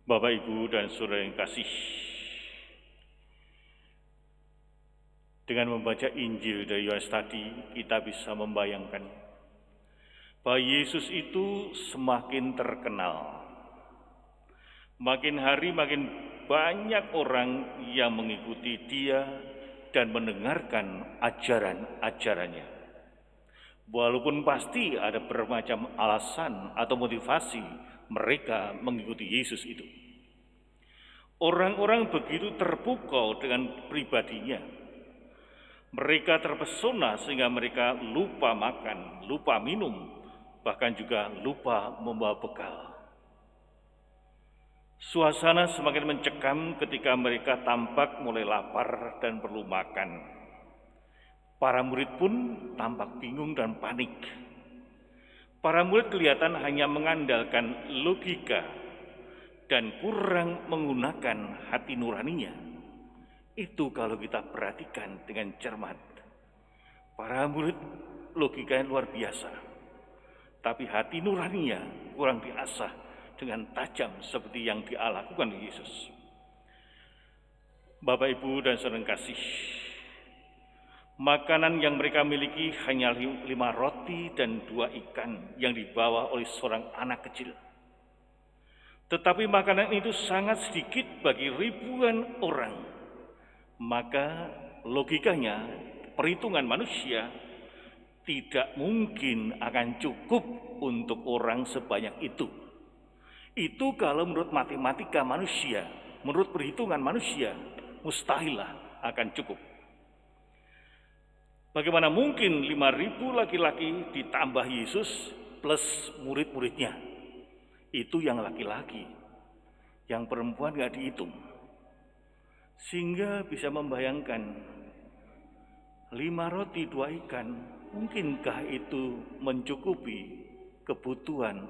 Bapak, Ibu, dan Saudara yang kasih, dengan membaca Injil dari Yohanes tadi, kita bisa membayangkan bahwa Yesus itu semakin terkenal. Makin hari makin banyak orang yang mengikuti Dia dan mendengarkan ajaran-ajarannya. Walaupun pasti ada bermacam alasan atau motivasi mereka mengikuti Yesus itu. Orang-orang begitu terpukau dengan pribadinya. Mereka terpesona sehingga mereka lupa makan, lupa minum, bahkan juga lupa membawa bekal. Suasana semakin mencekam ketika mereka tampak mulai lapar dan perlu makan. Para murid pun tampak bingung dan panik. Para murid kelihatan hanya mengandalkan logika dan kurang menggunakan hati nuraninya. Itu kalau kita perhatikan dengan cermat. Para murid logikanya luar biasa, tapi hati nuraninya kurang diasah dengan tajam seperti yang dilakukan Yesus. Bapak, Ibu, dan saudara kasih, makanan yang mereka miliki hanya 5 roti dan 2 ikan yang dibawa oleh seorang anak kecil. Tetapi makanan itu sangat sedikit bagi ribuan orang. Maka logikanya, perhitungan manusia tidak mungkin akan cukup untuk orang sebanyak itu. Itu kalau menurut matematika manusia, menurut perhitungan manusia, mustahillah akan cukup. Bagaimana mungkin 5.000 laki-laki ditambah Yesus plus murid-muridnya? Itu yang laki-laki, yang perempuan gak dihitung. Sehingga bisa membayangkan 5 roti 2 ikan, mungkinkah itu mencukupi kebutuhan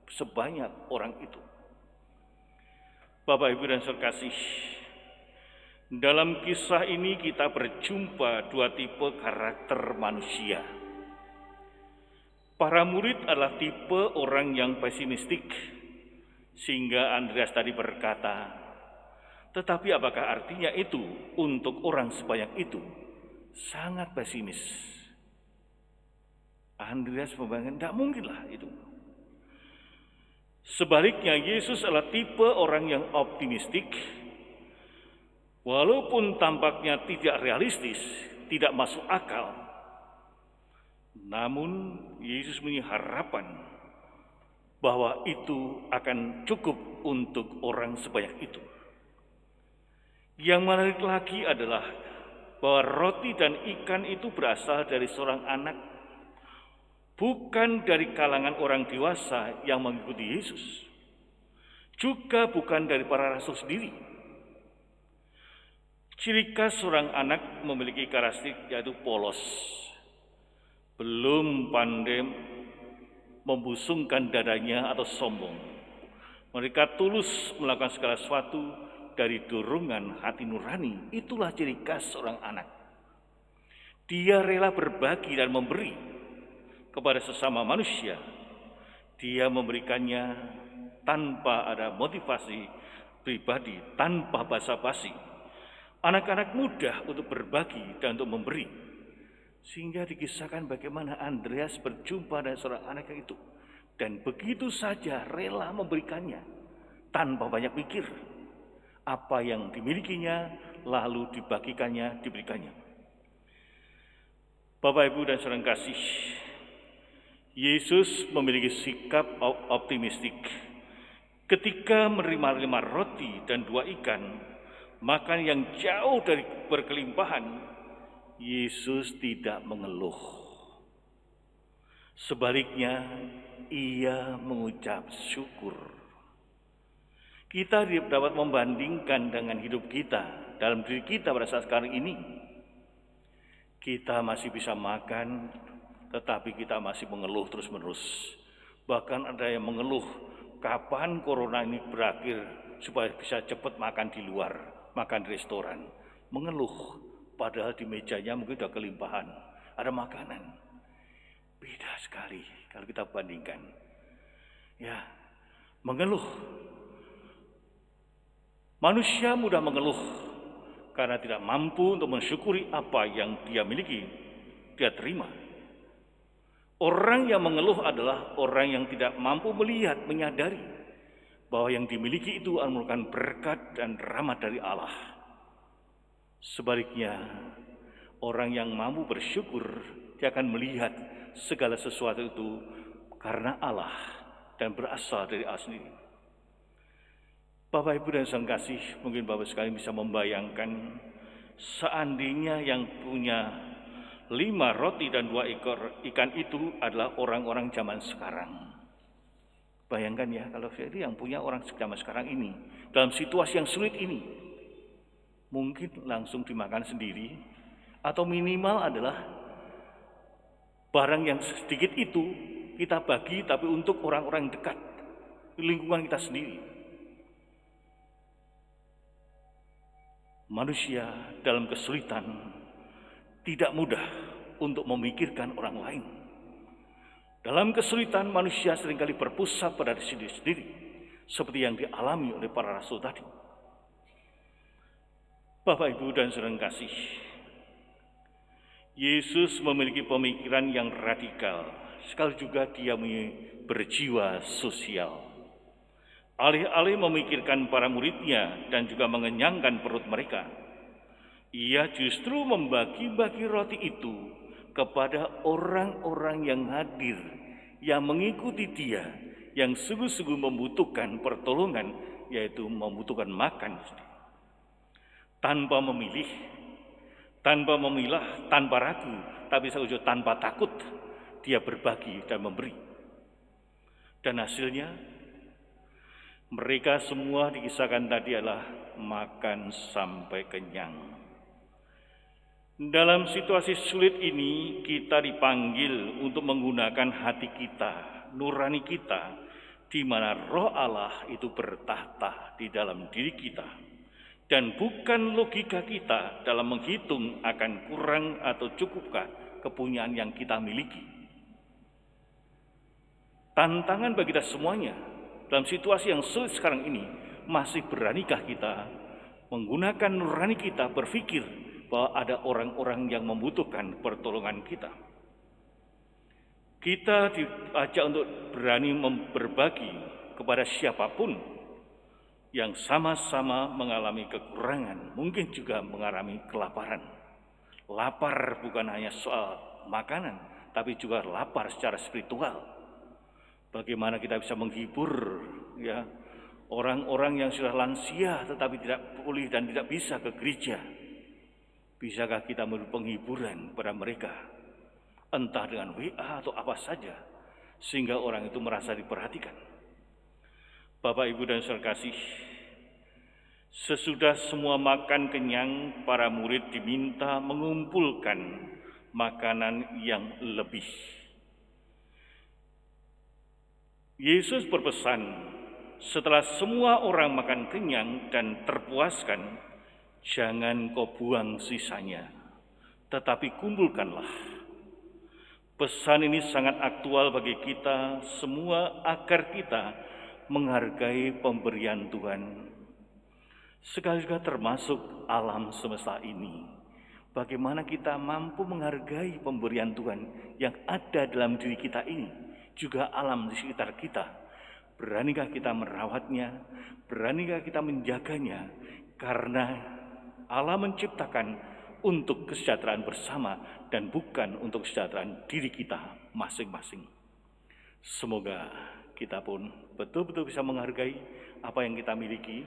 sebanyak orang itu? Bapak, Ibu, dan saudara kasih, dalam kisah ini kita berjumpa 2 tipe karakter manusia. Para murid adalah tipe orang yang pesimistik, sehingga Andreas tadi berkata, tetapi apakah artinya itu untuk orang sebanyak itu? Sangat pesimis. Andreas membayangkan, tidak mungkinlah itu. Sebaliknya, Yesus adalah tipe orang yang optimistik, walaupun tampaknya tidak realistis, tidak masuk akal. Namun, Yesus punya harapan bahwa itu akan cukup untuk orang sebanyak itu. Yang menarik lagi adalah bahwa roti dan ikan itu berasal dari seorang anak, bukan dari kalangan orang dewasa yang mengikuti Yesus, juga bukan dari para rasul sendiri. Ciri khas seorang anak memiliki karakteristik yaitu polos, belum pandai membusungkan dadanya atau sombong. Mereka tulus melakukan segala sesuatu dari dorongan hati nurani. Itulah ciri khas seorang anak. Dia rela berbagi dan memberi kepada sesama manusia. Dia memberikannya tanpa ada motivasi pribadi, tanpa basa-basi. Anak-anak mudah untuk berbagi dan untuk memberi. Sehingga dikisahkan bagaimana Andreas berjumpa dengan seorang anak itu, dan begitu saja rela memberikannya tanpa banyak pikir. Apa yang dimilikinya lalu dibagikannya, diberikannya. Bapak, Ibu, dan saudara kasih, Yesus memiliki sikap optimistik. Ketika menerima 5 roti dan 2 ikan, makan yang jauh dari berkelimpahan, Yesus tidak mengeluh. Sebaliknya, ia mengucap syukur. Kita dapat membandingkan dengan hidup kita, dalam diri kita pada saat sekarang ini. Kita masih bisa makan, tetapi kita masih mengeluh terus-menerus. Bahkan ada yang mengeluh, kapan corona ini berakhir supaya bisa cepat makan di luar, makan di restoran. Mengeluh, padahal di mejanya mungkin sudah kelimpahan, ada makanan. Beda sekali kalau kita bandingkan. Ya, mengeluh. Manusia mudah mengeluh karena tidak mampu untuk mensyukuri apa yang dia miliki, dia terima. Orang yang mengeluh adalah orang yang tidak mampu melihat, menyadari bahwa yang dimiliki itu merupakan berkat dan rahmat dari Allah. Sebaliknya, orang yang mampu bersyukur, dia akan melihat segala sesuatu itu karena Allah dan berasal dari Allah sendiri. Bapak, Ibu, dan Sang Kasih, mungkin Bapak sekalian bisa membayangkan seandainya yang punya 5 roti dan 2 ekor ikan itu adalah orang-orang zaman sekarang. Bayangkan ya, kalau jadi yang punya orang zaman sekarang ini, dalam situasi yang sulit ini, mungkin langsung dimakan sendiri, atau minimal adalah barang yang sedikit itu kita bagi, tapi untuk orang-orang dekat, lingkungan kita sendiri. Manusia dalam kesulitan tidak mudah untuk memikirkan orang lain. Dalam kesulitan manusia seringkali berpusat pada diri sendiri, seperti yang dialami oleh para rasul tadi. Bapak, Ibu, dan saudara kasih, Yesus memiliki pemikiran yang radikal, sekali juga dia berjiwa sosial. Alih-alih memikirkan para muridnya dan juga mengenyangkan perut mereka, ia justru membagi-bagi roti itu kepada orang-orang yang hadir, yang mengikuti dia, yang sungguh-sungguh membutuhkan pertolongan, yaitu membutuhkan makan. Tanpa memilih, tanpa memilah, tanpa ragu, tapi juga tanpa takut, dia berbagi dan memberi. Dan hasilnya, mereka semua dikisahkan tadi adalah makan sampai kenyang. Dalam situasi sulit ini, kita dipanggil untuk menggunakan hati kita, nurani kita, di mana Roh Allah itu bertahta di dalam diri kita. Dan bukan logika kita dalam menghitung akan kurang atau cukupkah kepunyaan yang kita miliki. Tantangan bagi kita semuanya, dalam situasi yang sulit sekarang ini, masih beranikah kita menggunakan nurani kita berpikir bahwa ada orang-orang yang membutuhkan pertolongan kita. Kita diajak untuk berani berbagi kepada siapapun yang sama-sama mengalami kekurangan, mungkin juga mengalami kelaparan. Lapar bukan hanya soal makanan, tapi juga lapar secara spiritual. Bagaimana kita bisa menghibur ya orang-orang yang sudah lansia tetapi tidak pulih dan tidak bisa ke gereja? Bisakah kita memberi penghiburan pada mereka, entah dengan WA atau apa saja, sehingga orang itu merasa diperhatikan? Bapak, Ibu, dan saudara kasih, sesudah semua makan kenyang, para murid diminta mengumpulkan makanan yang lebih. Yesus berpesan, setelah semua orang makan kenyang dan terpuaskan, jangan kau buang sisanya, tetapi kumpulkanlah. Pesan ini sangat aktual bagi kita semua agar kita menghargai pemberian Tuhan. Sekali juga termasuk alam semesta ini. Bagaimana kita mampu menghargai pemberian Tuhan yang ada dalam diri kita ini, juga alam di sekitar kita. Beranikah kita merawatnya? Beranikah kita menjaganya? Karena Allah menciptakan untuk kesejahteraan bersama dan bukan untuk kesejahteraan diri kita masing-masing. Semoga kita pun betul-betul bisa menghargai apa yang kita miliki,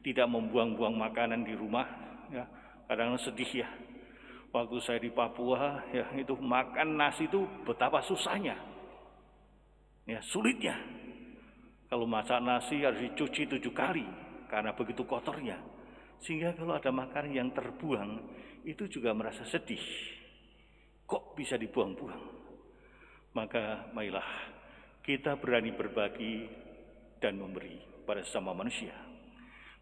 tidak membuang-buang makanan di rumah. Ya, kadang sedih ya. Waktu saya di Papua, ya itu makan nasi itu betapa susahnya. Ya, sulitnya. Kalau masak nasi harus dicuci 7 kali karena begitu kotornya. Sehingga kalau ada makanan yang terbuang, itu juga merasa sedih. Kok bisa dibuang-buang? Maka marilah kita berani berbagi dan memberi pada sesama manusia.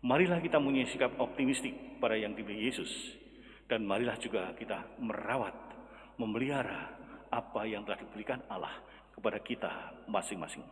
Marilah kita punya sikap optimistik pada yang diberi Yesus. Dan marilah juga kita merawat, memelihara apa yang telah diberikan Allah kepada kita masing-masing.